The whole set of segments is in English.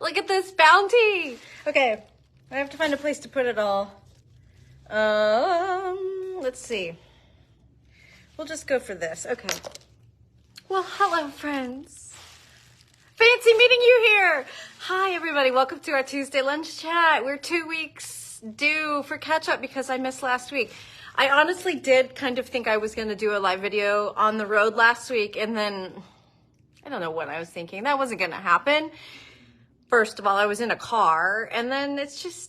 Look at this bounty. Okay, I have to find a place to put it all. Let's see. We'll just go for this. Okay. Well, hello, friends. Fancy meeting you here. Hi, everybody. Welcome to our Tuesday lunch chat. We're 2 weeks due for catch up because I missed last week. I honestly did kind of think I was going to do a live video on the road last week, and then I don't know what I was thinking. That wasn't going to happen. First of all, I was in a car, and then it's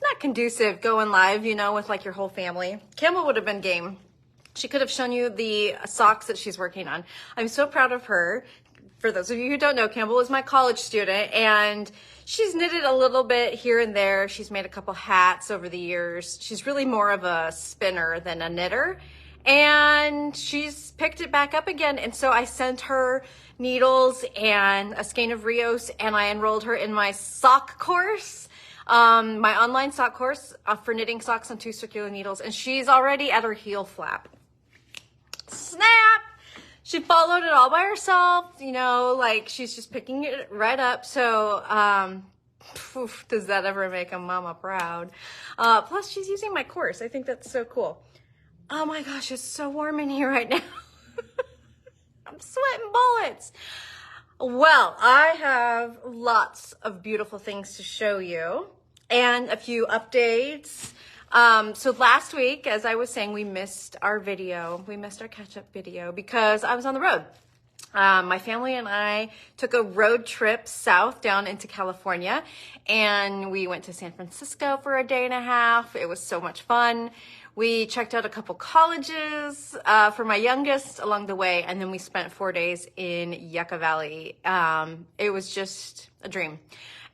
not conducive going live, you know, with like your whole family. Campbell would have been game. She could have shown you the socks that she's working on. I'm so proud of her. For those of you who don't know, Campbell is my college student, and she's knitted a little bit here and there. She's made a couple hats over the years. She's really more of a spinner than a knitter, and she's picked it back up again. And so I sent her needles and a skein of Rios, and I enrolled her in my sock course, my online sock course for knitting socks on 2 circular needles, and she's already at her heel flap. Snap! She followed it all by herself, you know, like she's just picking it right up. So, does that ever make a mama proud? Plus, she's using my course. I think that's so cool. Oh my gosh, it's so warm in here right now. I'm sweating bullets. Well, I have lots of beautiful things to show you and a few updates. So last week, as I was saying, we missed our video. We missed our catch-up video because I was on the road. My family and I took a road trip south down into California, and we went to San Francisco for a day and a half. It was so much fun. We checked out a couple colleges for my youngest along the way, and then we spent 4 days in Yucca Valley. It was just a dream.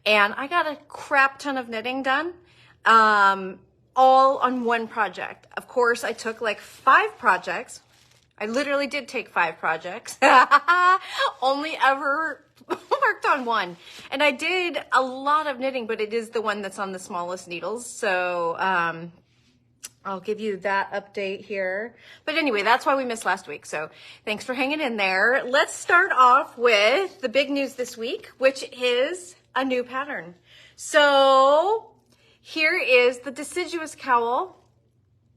And I got a crap ton of knitting done, all on one project. Of course, I took like 5 projects. I literally did take 5 projects. Only ever worked on one. And I did a lot of knitting, but it is the one that's on the smallest needles. So, I'll give you that update here. But anyway, that's why we missed last week. So thanks for hanging in there. Let's start off with the big news this week, which is a new pattern. So here is the Deciduous Cowl.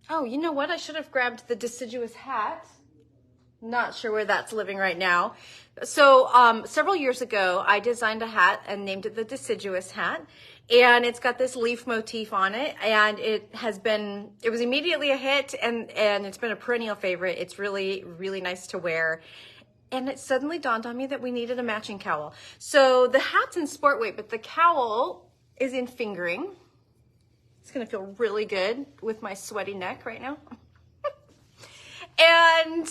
Oh, you know what? I should have grabbed the Deciduous Hat. Not sure where that's living right now. So several years ago, I designed a hat and named it the Deciduous Hat. And it's got this leaf motif on it, and it was immediately a hit, and it's been a perennial favorite. It's really, really nice to wear. And it suddenly dawned on me that we needed a matching cowl. So the hat's in sport weight, but the cowl is in fingering. It's gonna feel really good with my sweaty neck right now. And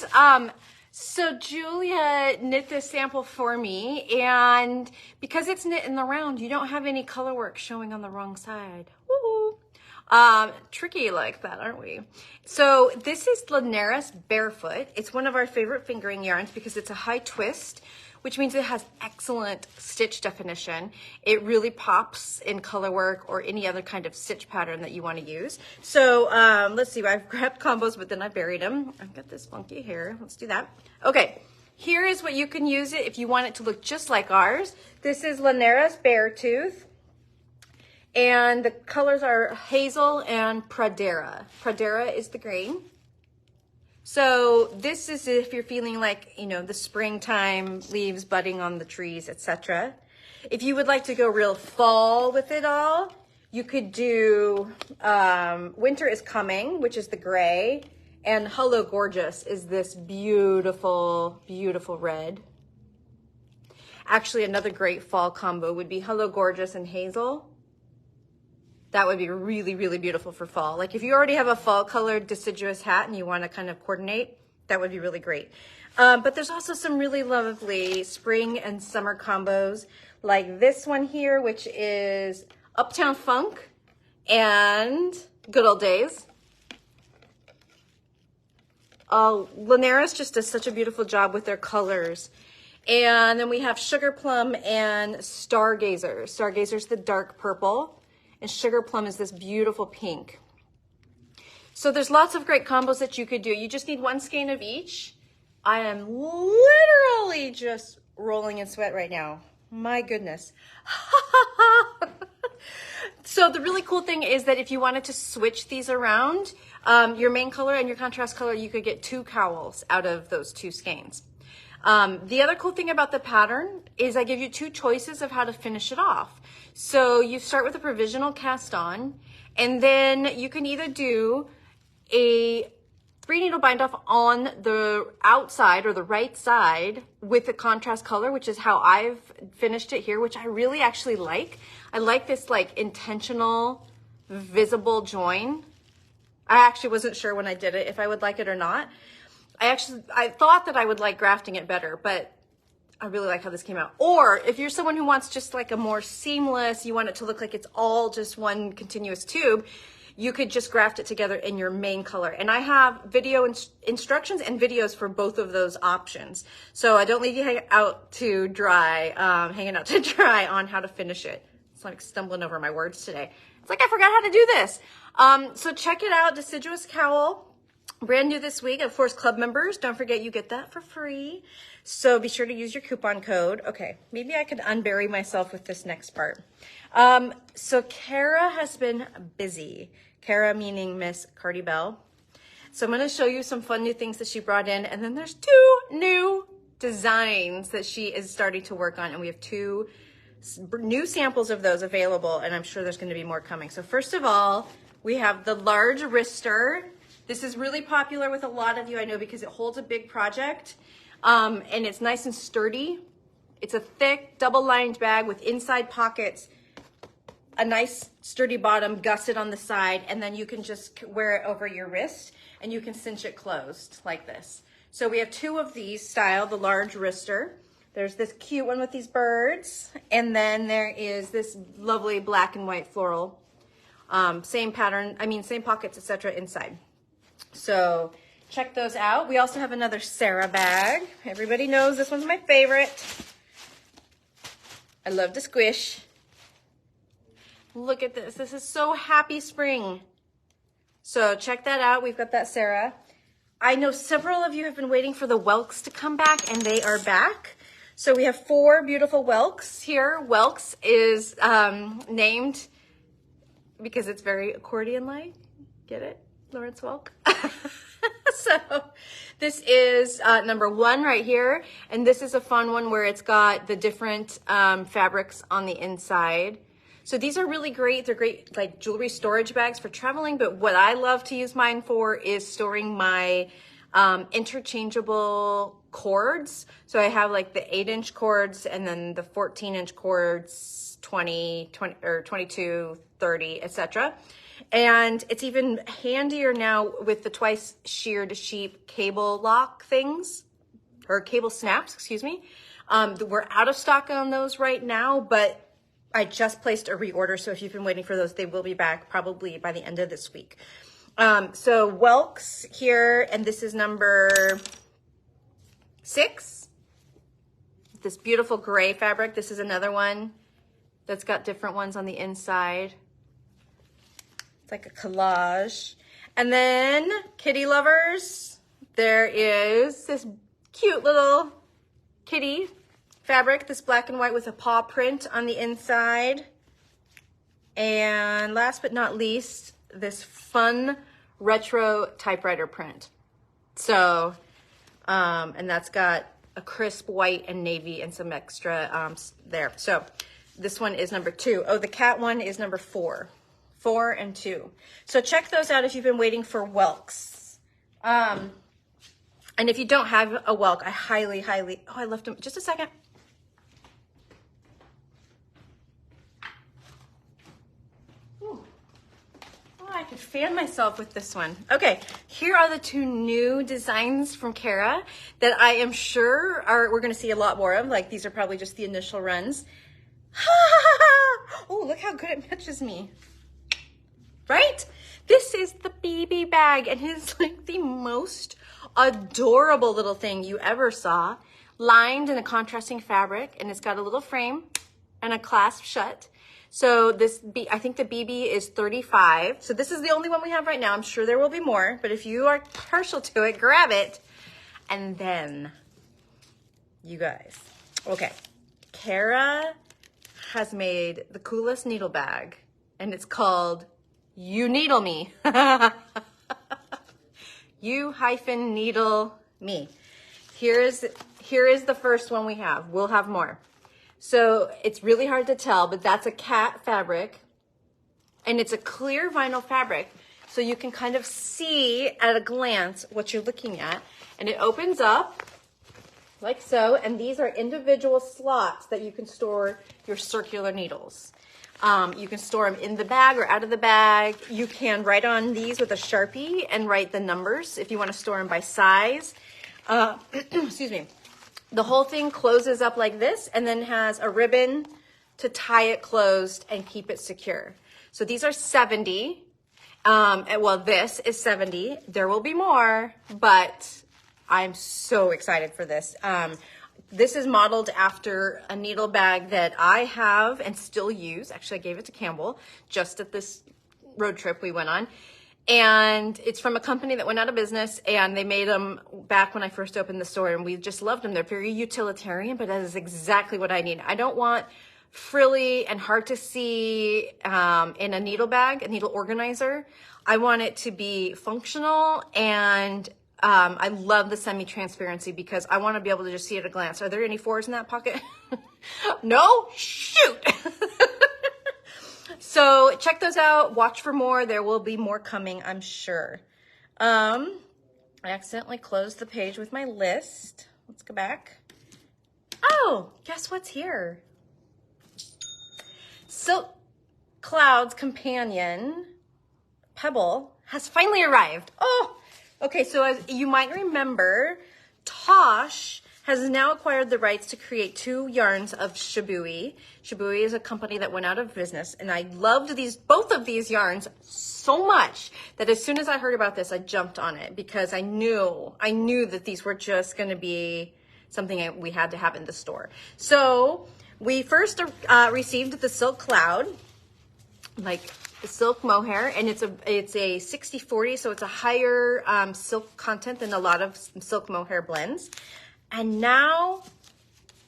so Julia knit this sample for me, and because it's knit in the round, you don't have any color work showing on the wrong side. Woo! Tricky like that, aren't we? So this is Laneras Beartooth. It's one of our favorite fingering yarns because it's a high twist, which means it has excellent stitch definition. It really pops in color work or any other kind of stitch pattern that you want to use. So let's see, I've grabbed combos, but then I buried them. I've got this funky hair. Let's do that. Okay, here is what you can use it if you want it to look just like ours. This is Laneras Beartooth, and the colors are Hazel and Pradera. Pradera is the green. So this is if you're feeling like, you know, the springtime leaves budding on the trees, etc. If you would like to go real fall with it all, you could do Winter is Coming, which is the gray, and Hello Gorgeous is this beautiful, beautiful red. Actually, another great fall combo would be Hello Gorgeous and Hazel. That would be really, really beautiful for fall. Like if you already have a fall colored deciduous hat and you want to kind of coordinate, that would be really great. But there's also some really lovely spring and summer combos like this one here, which is Uptown Funk and Good Old Days. Laneras just does such a beautiful job with their colors. And then we have Sugar Plum and Stargazer. Stargazer's the dark purple, and Sugar Plum is this beautiful pink. So there's lots of great combos that you could do. You just need one skein of each. I am literally just rolling in sweat right now. My goodness. So the really cool thing is that if you wanted to switch these around, your main color and your contrast color, you could get 2 cowls out of those 2 skeins. The other cool thing about the pattern is I give you 2 choices of how to finish it off. So you start with a provisional cast on, and then you can either do a 3 needle bind off on the outside or the right side with the contrast color, which is how I've finished it here, which I really actually like. I like this like intentional visible join. I actually wasn't sure when I did it if I would like it or not. I thought that I would like grafting it better, but I really like how this came out. Or if you're someone who wants just like a more seamless, you want it to look like it's all just one continuous tube, you could just graft it together in your main color. And I have video instructions and videos for both of those options. So I don't leave you hanging out to dry on how to finish it. It's like stumbling over my words today. It's like I forgot how to do this. So check it out, Deciduous Cowl. Brand new this week. Of course, club members, don't forget you get that for free. So be sure to use your coupon code. Okay, maybe I could unbury myself with this next part. So Kara has been busy. Kara meaning Miss Kartybell. So I'm going to show you some fun new things that she brought in. And then there's 2 new designs that she is starting to work on. And we have 2 new samples of those available. And I'm sure there's going to be more coming. So first of all, we have the large wrister. This is really popular with a lot of you, I know, because it holds a big project. And it's nice and sturdy. It's a thick double-lined bag with inside pockets, a nice sturdy bottom, gusset on the side, and then you can just wear it over your wrist and you can cinch it closed like this. So we have 2 of these style, the large wrister. There's this cute one with these birds, and then there is this lovely black and white floral. Same pattern, same pockets, etc. inside. So check those out. We also have another Sarah bag. Everybody knows this one's my favorite. I love to squish. Look at this. This is so happy spring. So check that out. We've got that Sarah. I know several of you have been waiting for the whelks to come back, and they are back. So we have 4 beautiful whelks here. Whelks is named because it's very accordion-like. Get it? Lawrence Welk. So this is number 1 right here. And this is a fun one where it's got the different fabrics on the inside. So these are really great. They're great like jewelry storage bags for traveling. But what I love to use mine for is storing my interchangeable cords. So I have like the 8-inch cords and then the 14-inch cords, 20 or 22, 30, etc. And it's even handier now with the twice sheared sheep cable lock things, or cable snaps, excuse me. We're out of stock on those right now, but I just placed a reorder. So if you've been waiting for those, they will be back probably by the end of this week. So whelks here, and this is number 6. This beautiful gray fabric. This is another one that's got different ones on the inside. It's like a collage. And then kitty lovers, there is this cute little kitty fabric, this black and white with a paw print on the inside. And last but not least, this fun retro typewriter print. So, and that's got a crisp white and navy and some extra there. So this one is number 2. Oh, the cat one is number 4. 4 and 2. So check those out if you've been waiting for whelks. And if you don't have a whelk, I highly, oh, I left them, just a second. Ooh. Oh, I could fan myself with this one. Okay, here are the 2 new designs from Kara that I am sure we're gonna see a lot more of. Like these are probably just the initial runs. Oh, look how good it matches me. Right? This is the BB bag, and it is like the most adorable little thing you ever saw, lined in a contrasting fabric, and it's got a little frame and a clasp shut. So I think the BB is 35. So this is the only one we have right now. I'm sure there will be more, but if you are partial to it, grab it. And then, you guys, okay. Tara has made the coolest needle bag, and it's called You Needle Me. You-needle me. Here is the first one we have. We'll have more. So it's really hard to tell, but that's a cat fabric, and it's a clear vinyl fabric, so you can kind of see at a glance what you're looking at. And it opens up like so, and these are individual slots that you can store your circular needles. You can store them in the bag or out of the bag. You can write on these with a Sharpie and write the numbers if you want to store them by size. Excuse me. The whole thing closes up like this and then has a ribbon to tie it closed and keep it secure. So these are 70. Well, this is 70. There will be more, but I'm so excited for this. This is modeled after a needle bag that I have and still use. Actually, I gave it to Campbell just at this road trip we went on. And it's from a company that went out of business, and they made them back when I first opened the store, and we just loved them. They're very utilitarian, but that is exactly what I need. I don't want frilly and hard to see in a needle bag, a needle organizer. I want it to be functional, and I love the semi-transparency because I want to be able to just see at a glance. Are there any 4s in that pocket? No? Shoot! So check those out. Watch for more. There will be more coming, I'm sure. I accidentally closed the page with my list. Let's go back. Oh, guess what's here? Silk Cloud's companion, Pebble, has finally arrived. Oh! Okay, so as you might remember, Tosh has now acquired the rights to create 2 yarns of Shibui. Shibui is a company that went out of business, and I loved both of these yarns so much that as soon as I heard about this, I jumped on it because I knew that these were just going to be something we had to have in the store. So we first received the Silk Cloud, like the silk mohair, and it's a 60-40, so it's a higher silk content than a lot of silk mohair blends. And now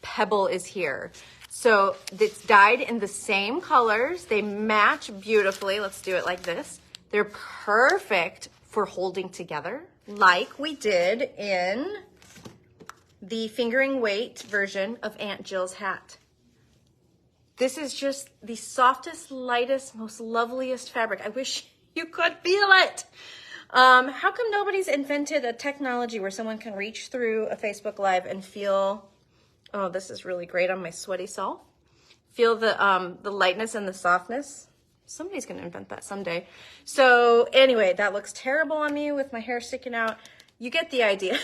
Pebble is here. So it's dyed in the same colors. They match beautifully. Let's do it like this. They're perfect for holding together, like we did in the fingering weight version of Aunt Jill's hat. This is just the softest, lightest, most loveliest fabric. I wish you could feel it. How come nobody's invented a technology where someone can reach through a Facebook Live and feel, oh, this is really great on my sweaty self. Feel the lightness and the softness. Somebody's going to invent that someday. So anyway, that looks terrible on me with my hair sticking out. You get the idea.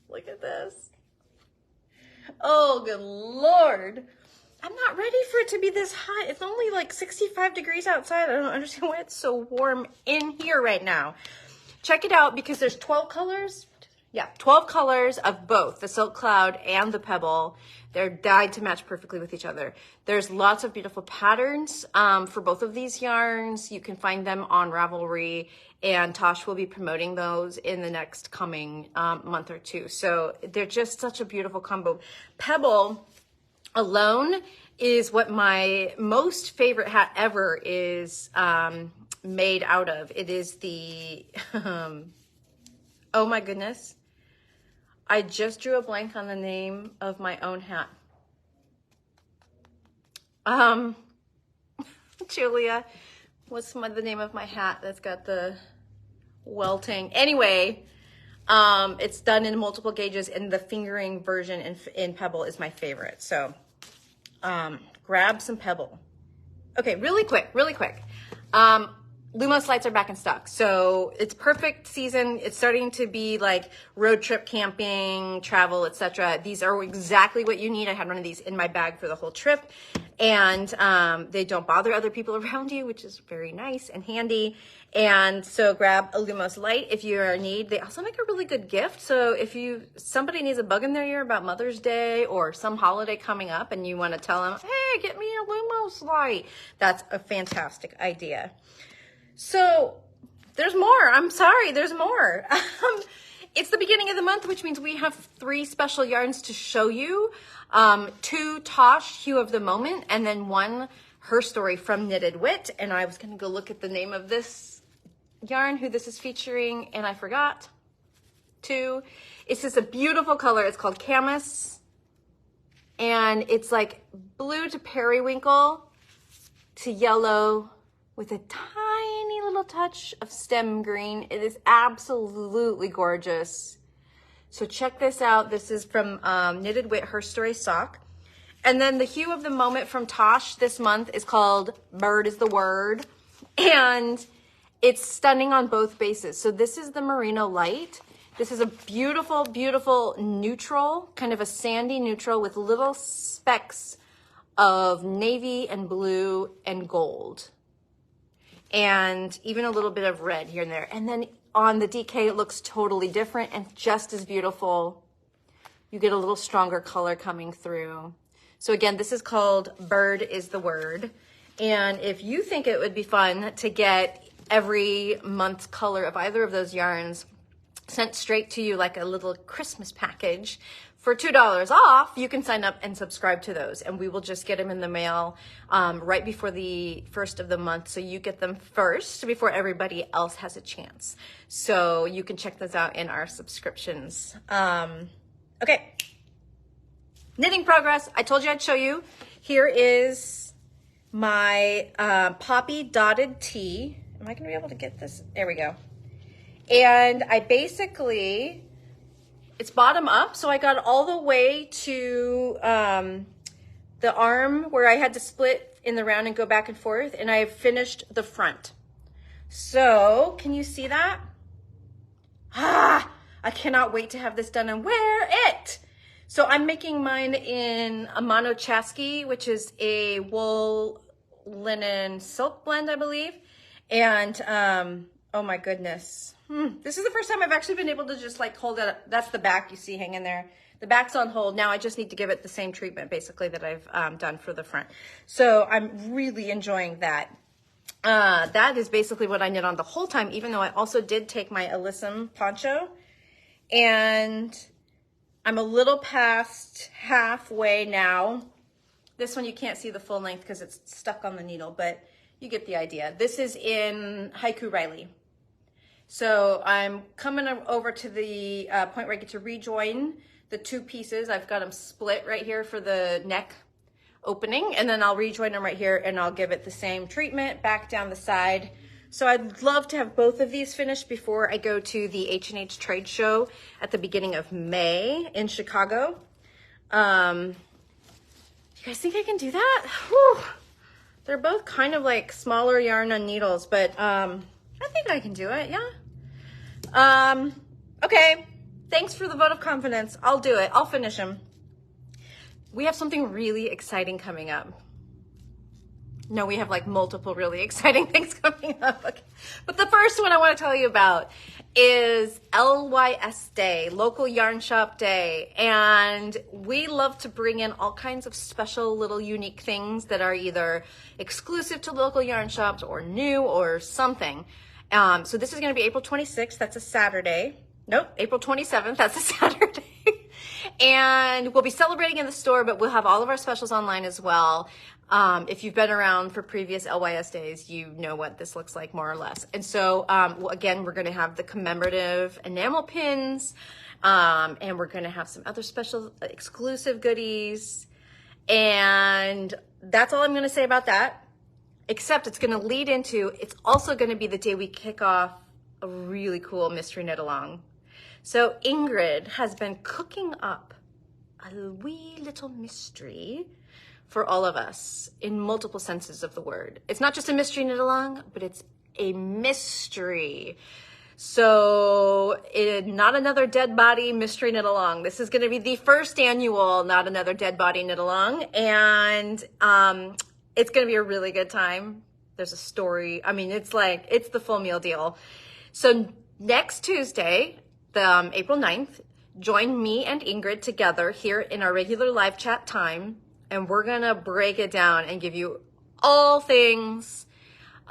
Look at this. Oh, good Lord. I'm not ready for it to be this hot. It's only like 65 degrees outside. I don't understand why it's so warm in here right now. Check it out because there's 12 colors. Yeah, 12 colors of both the Silk Cloud and the Pebble. They're dyed to match perfectly with each other. There's lots of beautiful patterns for both of these yarns. You can find them on Ravelry, and Tosh will be promoting those in the next coming month or two. So they're just such a beautiful combo. Pebble alone is what my most favorite hat ever is made out of. It is the, oh my goodness. I just drew a blank on the name of my own hat. Julia, what's the name of my hat that's got the welting? Anyway, it's done in multiple gauges, and the fingering version in Pebble is my favorite. So grab some Pebble. Okay, really quick. Lumos lights are back in stock. So it's perfect season. It's starting to be like road trip camping, travel, etc. These are exactly what you need. I had one of these in my bag for the whole trip, and they don't bother other people around you, which is very nice and handy. And so grab a Lumos light if you're in need. They also make a really good gift. So if somebody needs a bug in their ear about Mother's Day or some holiday coming up and you want to tell them, hey, get me a Lumos light, that's a fantastic idea. So there's more. I'm sorry, there's more. it's the beginning of the month, which means we have 3 special yarns to show you. 2 Tosh Hue of the Moment, and then 1 Her Story from Knitted Wit. And I was gonna go look at the name of this yarn, who this is featuring, and I forgot. 2. It's just a beautiful color. It's called Camas. And it's like blue to periwinkle to yellow with a tiny little touch of stem green. It is absolutely gorgeous. So check this out. This is from Knitted Wit, Her Story Sock. And then the Hue of the Moment from Tosh this month is called Bird is the Word. And it's stunning on both bases. So this is the Merino Light. This is a beautiful, beautiful neutral, kind of a sandy neutral with little specks of navy and blue and gold. And even a little bit of red here and there. And then on the DK, it looks totally different and just as beautiful. You get a little stronger color coming through. So again, this is called Bird is the Word. And if you think it would be fun to get every month's color of either of those yarns sent straight to you like a little Christmas package for $2 off, you can sign up and subscribe to those, and we will just get them in the mail right before the first of the month, so you get them first before everybody else has a chance. So you can check those out in our subscriptions. Okay, knitting progress. I told you I'd show you. Here is my poppy dotted tee. Am I gonna be able to get this? There we go. And I basically, it's bottom up, so I got all the way to the arm where I had to split in the round and go back and forth, and I have finished the front. So, can you see that? I cannot wait to have this done and wear it. So I'm making mine in a monochaski, which is a wool linen silk blend, I believe. And oh my goodness. This is the first time I've actually been able to just like hold it up. That's the back you see hanging there. The back's on hold. Now I just need to give it the same treatment basically that I've done for the front. So I'm really enjoying that. That is basically what I knit on the whole time, even though I also did take my Alyssum poncho. And I'm a little past halfway now. This one you can't see the full length because it's stuck on the needle, but you get the idea. This is in Haiku Riley. So I'm coming over to the point where I get to rejoin the 2 pieces. I've got them split right here for the neck opening, and then I'll rejoin them right here and I'll give it the same treatment back down the side. So I'd love to have both of these finished before I go to the H&H trade show at the beginning of May in Chicago. You guys think I can do that? Whew. They're both kind of like smaller yarn on needles, but I think I can do it, yeah. Okay, thanks for the vote of confidence. I'll do it, I'll finish them. We have something really exciting coming up. No, we have like multiple really exciting things coming up. Okay. But the first one I want to tell you about is LYS Day, Local Yarn Shop Day. And we love to bring in all kinds of special little unique things that are either exclusive to local yarn shops or new or something. So this is going to be April 26th. That's a Saturday. Nope, April 27th. That's a Saturday. And we'll be celebrating in the store, but we'll have all of our specials online as well. If you've been around for previous LYS days, you know what this looks like more or less. And so, again, we're going to have the commemorative enamel pins, and we're going to have some other special exclusive goodies. And that's all I'm going to say about that, except it's going to lead into, it's also going to be the day we kick off a really cool mystery knit along. So Ingrid has been cooking up a wee little mystery for all of us in multiple senses of the word. It's not just a mystery knit along, but it's a mystery. So not another dead body mystery knit along. This is going to be the first annual Not Another Dead Body knit along. And it's going to be a really good time. There's a story. I mean, it's the full meal deal. So next Tuesday, the April 9th, join me and Ingrid together here in our regular live chat time. And we're going to break it down and give you all things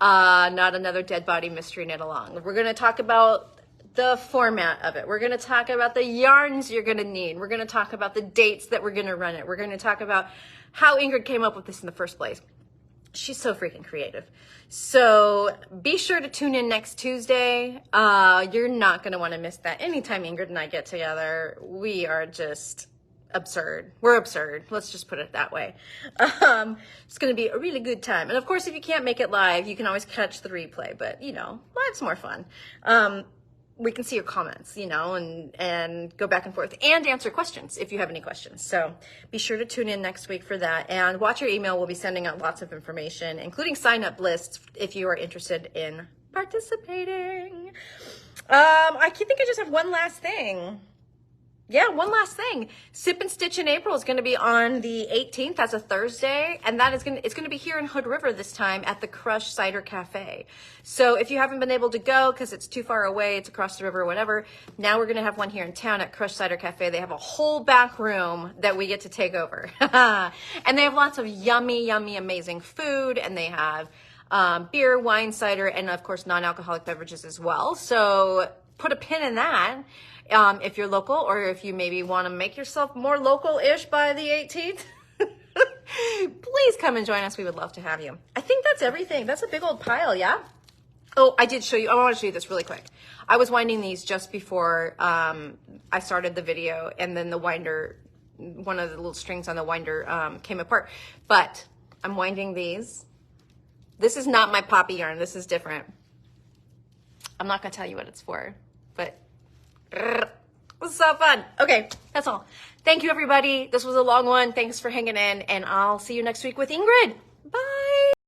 Not Another Dead Body mystery knit along. We're going to talk about the format of it. We're going to talk about the yarns you're going to need. We're going to talk about the dates that we're going to run it. We're going to talk about how Ingrid came up with this in the first place. She's so freaking creative. So be sure to tune in next Tuesday. You're not going to want to miss that. Anytime Ingrid and I get together, we are just absurd. We're absurd. Let's just put it that way. It's going to be a really good time. And of course, if you can't make it live, you can always catch the replay, but you know, live's more fun. We can see your comments, you know, and go back and forth and answer questions if you have any questions. So be sure to tune in next week for that, and watch your email. We'll be sending out lots of information, including sign-up lists if you are interested in participating. I think I just have one last thing. Yeah, one last thing. Sip and Stitch in April is going to be on the 18th. That's a Thursday. And that is it's going to be here in Hood River this time at the Crush Cider Cafe. So if you haven't been able to go because it's too far away, it's across the river or whatever, now we're going to have one here in town at Crush Cider Cafe. They have a whole back room that we get to take over. And they have lots of yummy, yummy, amazing food. And they have beer, wine, cider, and of course, non-alcoholic beverages as well. So put a pin in that. If you're local, or if you maybe want to make yourself more local-ish by the 18th, please come and join us. We would love to have you. I think that's everything. That's a big old pile, yeah? Oh, I did show you. I want to show you this really quick. I was winding these just before I started the video, and then the winder, one of the little strings on the winder came apart. But I'm winding these. This is not my poppy yarn. This is different. I'm not going to tell you what it's for, but it was so fun. Okay, that's all. Thank you, everybody. This was a long one. Thanks for hanging in, and I'll see you next week with Ingrid. Bye.